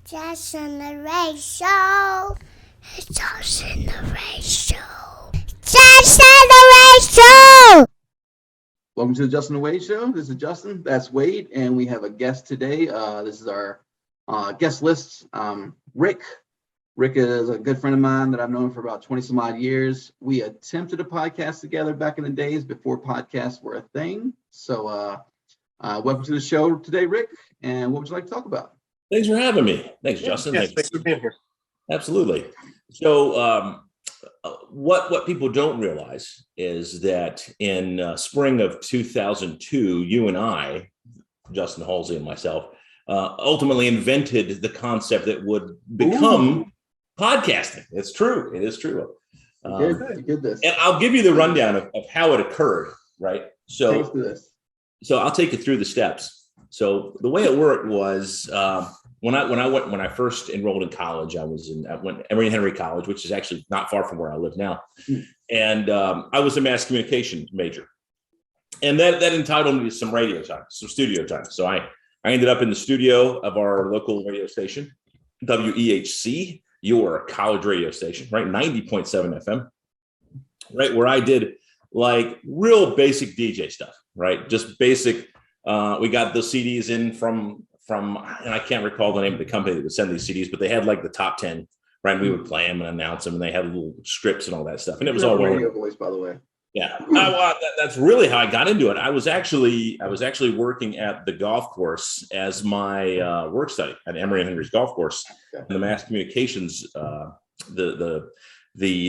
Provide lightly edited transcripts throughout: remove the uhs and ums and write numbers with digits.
Justin the Ray Show. It's Justin the Ray Show. Justin the Ray Show. Welcome to the Justin the Wade Show. This is Justin. That's Wade, and we have a guest today. This is our guest list. Rick. Rick is a good friend of mine that I've known for about 20 some odd years. We attempted a podcast together back in the days before podcasts were a thing. So welcome to the show today, Rick. And what would you like to talk about? Thanks for having me. Thanks, Justin. Yes, thanks for being here. Absolutely. So what people don't realize is that in spring of 2002, you and I, Justin Halsey and myself, ultimately invented the concept that would become podcasting. It's true. It is true. You did this. And I'll give you the rundown of how it occurred, right? So I'll take you through the steps. So the way it worked was when I first enrolled in college, I went Emory Henry College, which is actually not far from where I live now, and I was a mass communication major, and that entitled me to some radio time, some studio time. So I ended up in the studio of our local radio station, WEHC, your college radio station, right, 90.7 FM, right, where I did like real basic DJ stuff, right, just basic. We got the CDs in from, and I can't recall the name of the company that would send these CDs, but they had like the top 10, right? We would play them and announce them, and they had little scripts and all that stuff. And it was all radio voice, by the way. Yeah, that's really how I got into it. I was actually working at the golf course as my work study at Emory and Henry's golf course, and the mass communications, the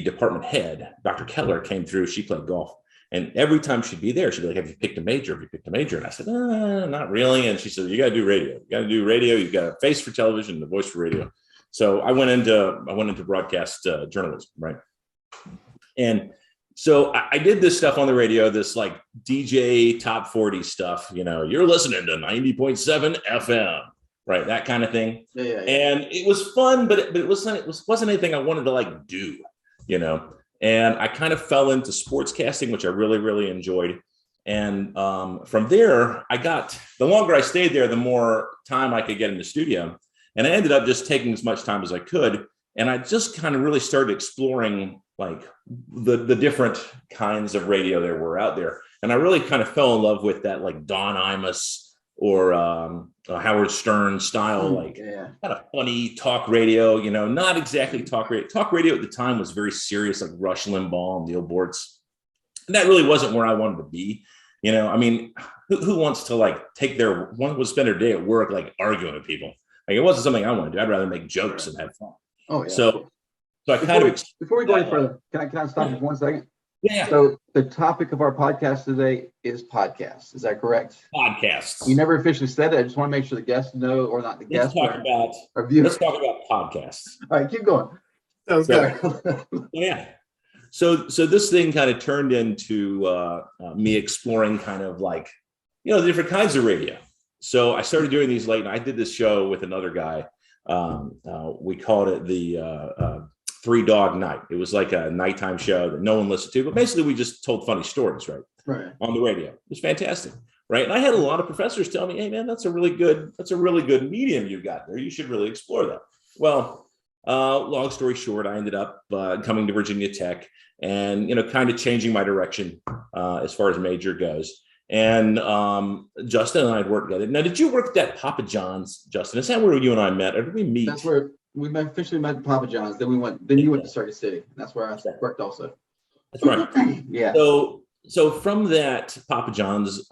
department head, Dr. Keller, came through. She played golf. And every time she'd be there, she'd be like, have you picked a major? Have you picked a major? And I said, not really. And she said, you got to do radio. You got to do radio. You've got a face for television, a voice for radio. So I went into broadcast journalism, right? And so I did this stuff on the radio, this like DJ top 40 stuff. You know, you're listening to 90.7 FM, right? That kind of thing. Yeah. And it was fun, but it wasn't anything I wanted to like do, you know. And I kind of fell into sportscasting, which I really, really enjoyed. And from there, the longer I stayed there, the more time I could get in the studio. And I ended up just taking as much time as I could. And I just kind of really started exploring like the different kinds of radio there were out there. And I really kind of fell in love with that, like Don Imus or Howard Stern style, like kind of funny talk radio, you know, not exactly talk radio. Talk radio at the time was very serious, like Rush Limbaugh and Neil Bortz. And that really wasn't where I wanted to be. You know, I mean, who wants to like spend their day at work, like arguing with people? Like it wasn't something I wanted to do. I'd rather make jokes and have fun. Oh, yeah. So I before we go any further, can I stop you for 1 second? Yeah. So the topic of our podcast today is podcasts. Is that correct? Podcasts. You never officially said it. I just want to make sure the guests know, or not the guests. Let's talk about podcasts. All right, keep going. Sounds good. Yeah. So this thing kind of turned into me exploring kind of like, you know, the different kinds of radio. So I started doing these late, and I did this show with another guy. We called it the Three Dog Night. It was like a nighttime show that no one listened to, but basically we just told funny stories, right? On the radio. It was fantastic, right? And I had a lot of professors tell me, "Hey, man, that's a really good medium you've got there. You should really explore that." Well, long story short, I ended up coming to Virginia Tech, and you know, kind of changing my direction as far as major goes. And Justin and I had worked together. Now, did you work at Papa John's, Justin? Is that where you and I met, or did we meet? That's where we officially met at Papa John's. Then you went to Circuit City. That's where I worked also. That's right. Yeah. So from that Papa John's,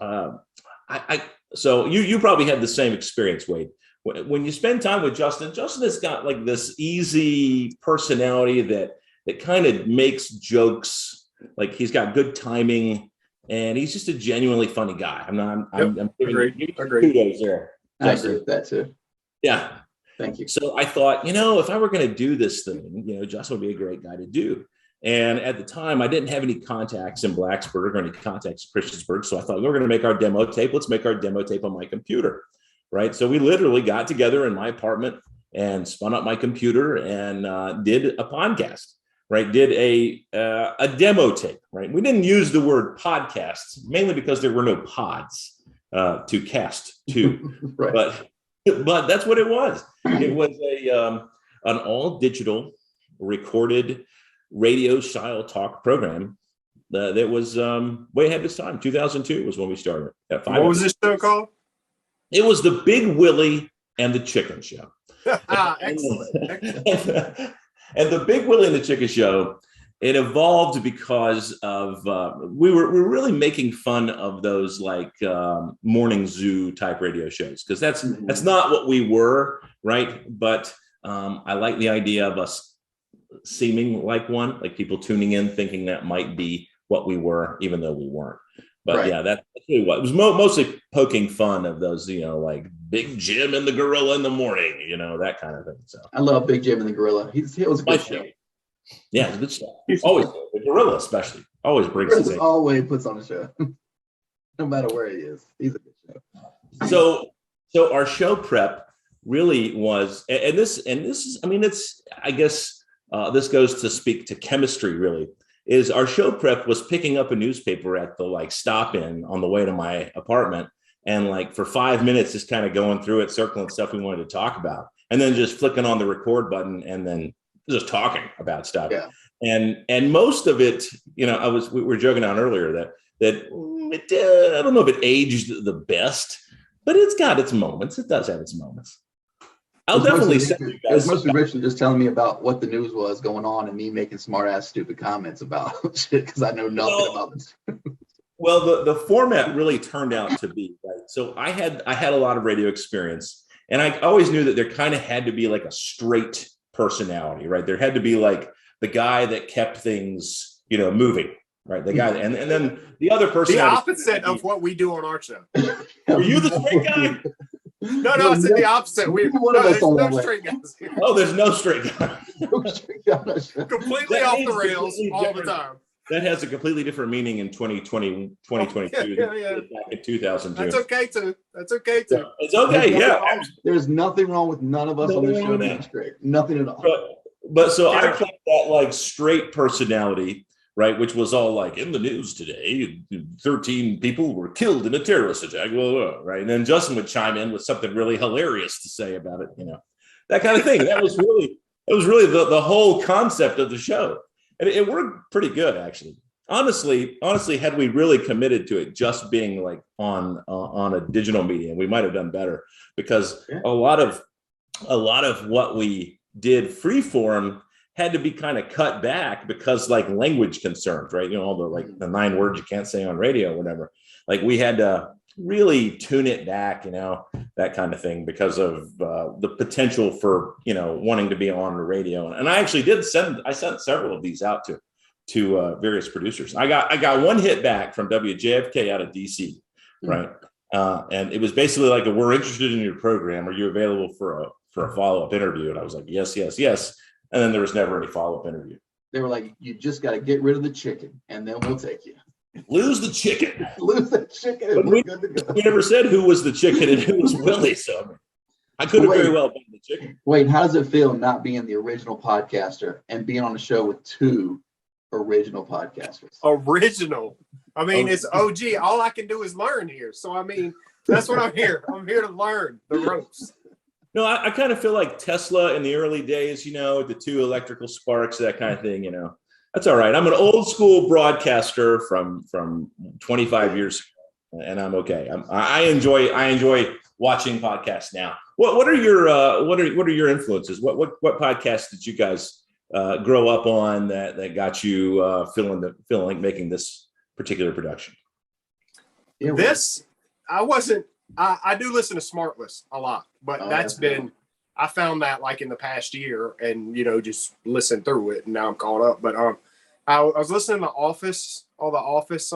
so you probably had the same experience, Wade. When you spend time with Justin has got like this easy personality that kind of makes jokes. Like he's got good timing, and he's just a genuinely funny guy. I'm Agreed. kudos there. I agree with that too. Yeah. Thank you. So I thought, you know, if I were going to do this thing, you know, Justin would be a great guy to do. And at the time, I didn't have any contacts in Blacksburg or any contacts in Christiansburg. So I thought, we're going to make our demo tape. Let's make our demo tape on my computer, right? So we literally got together in my apartment and spun up my computer and did a podcast, right? Did a demo tape, right? We didn't use the word podcasts, mainly because there were no pods to cast to. Right. but that's what it was. It was an all digital recorded radio style talk program that was way ahead of its time. 2002 was when we started at 5. What was this show called? It was the Big Willie and the Chicken Show. Excellent. And the Big Willie and the Chicken Show, it evolved because of we were really making fun of those like morning zoo type radio shows, because that's not what we were, right? But I like the idea of us seeming like one, like people tuning in thinking that might be what we were, even though we weren't. But Right. yeah, that's really what it was. Mostly poking fun of those, like Big Jim and the Gorilla in the morning, that kind of thing. So I love Big Jim and the Gorilla. It was a good show. Yeah, it's good stuff. Always the Gorilla, especially, always brings Chris it. always puts on a show, no matter where he is. He's a good show. So our show prep really was, and this is, I mean, it's, I guess this goes to speak to chemistry. Really, is our show prep was picking up a newspaper at the stop in on the way to my apartment, and for 5 minutes just kind of going through it, circling stuff we wanted to talk about, and then just flicking on the record button and then just talking about stuff. Yeah. And most of it, we were joking on earlier that I don't know if it aged the best, but it's got its moments. It does have its moments. I'll definitely say it was mostly Richard just telling me about what the news was going on and me making smart ass stupid comments about shit because I know nothing about this. Well, the format really turned out to be right. So I had a lot of radio experience, and I always knew that there kind of had to be like a straight personality, right? There had to be like the guy that kept things, moving, right? The guy, and then the other person. The opposite of what we do on our show. Are you the straight guy? No, I said the opposite. There's no straight guys here. Oh, there's no straight guy. Completely off the rails all the time. That has a completely different meaning in 2020, 2022 Yeah. back in 2002. That's okay too. It's okay, yeah. There's nothing wrong with none of us on this show being straight. Nothing at all. But so I played that straight personality, right? Which was all in the news today, 13 people were killed in a terrorist attack, blah, blah, blah, right? And then Justin would chime in with something really hilarious to say about it, that kind of thing. That was really the whole concept of the show. And it worked pretty good, actually. Honestly, had we really committed to it just being on a digital medium, we might have done better, because a lot of what we did freeform had to be kind of cut back because language concerns, right? All the 9 words you can't say on radio or whatever. We had to really tune it back, that kind of thing, because of the potential for, wanting to be on the radio. And I actually I sent several of these out to various producers. I got one hit back from WJFK out of DC, right? And it was basically we're interested in your program. Are you available for a follow-up interview? And I was like, yes. And then there was never any follow-up interview. They were like, you just got to get rid of the chicken and then we'll take you. Lose the chicken. Lose the chicken and But we're good to go. we never said who was the chicken and who was Willie. So I could have very well been the chicken. Wait, how does it feel not being the original podcaster and being on a show with 2 original podcasters? Original. I mean, it's OG. All I can do is learn here. So, I mean, that's what I'm here. I'm here to learn the ropes. No, I kind of feel like Tesla in the early days, the 2 electrical sparks, that kind of thing, That's all right. I'm an old school broadcaster from 25 years ago, and I'm okay. I enjoy watching podcasts now. What are your influences? What podcasts did you guys grow up on that got you feeling like making this particular production? Yeah, I do listen to Smartless a lot, but I found that in the past year and, just listen through it, and now I'm caught up. But I was listening to all the Office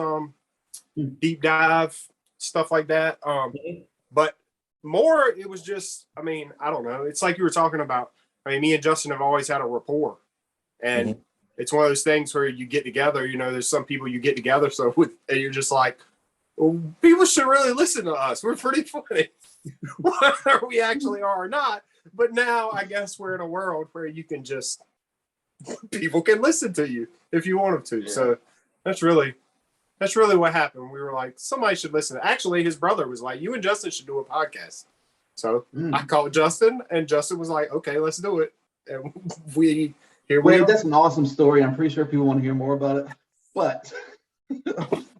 deep dive stuff like that. But more, it was just, I mean, I don't know. It's like you were talking about. I mean, me and Justin have always had a rapport, and it's one of those things where you get together. There's some people you get together and you're just like, well, people should really listen to us. We're pretty funny, whether we actually are or not. But now I guess we're in a world where you can just, people can listen to you if you want them to. Yeah. So that's really what happened. We were like, somebody should listen. Actually, his brother was like, you and Justin should do a podcast. So Mm. I called Justin, and Justin was like, "Okay, let's do it." And we here we Wait, are. that's an awesome story. I'm pretty sure people want to hear more about it. But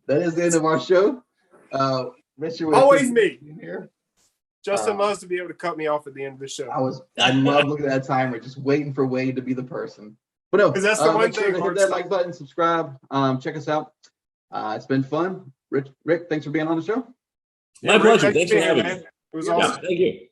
that is the end of our show. Richard, we Always appreciate me. you being here. Justin loves to be able to cut me off at the end of the show. I love looking at that timer, just waiting for Wade to be the person. But no, 'Cause that's the one make sure thing, to hit Mark, that stop. like button, subscribe, check us out. It's been fun. Rick, thanks for being on the show. My pleasure. Rick, Thanks for having me. man. It was Yeah, awesome. thank you.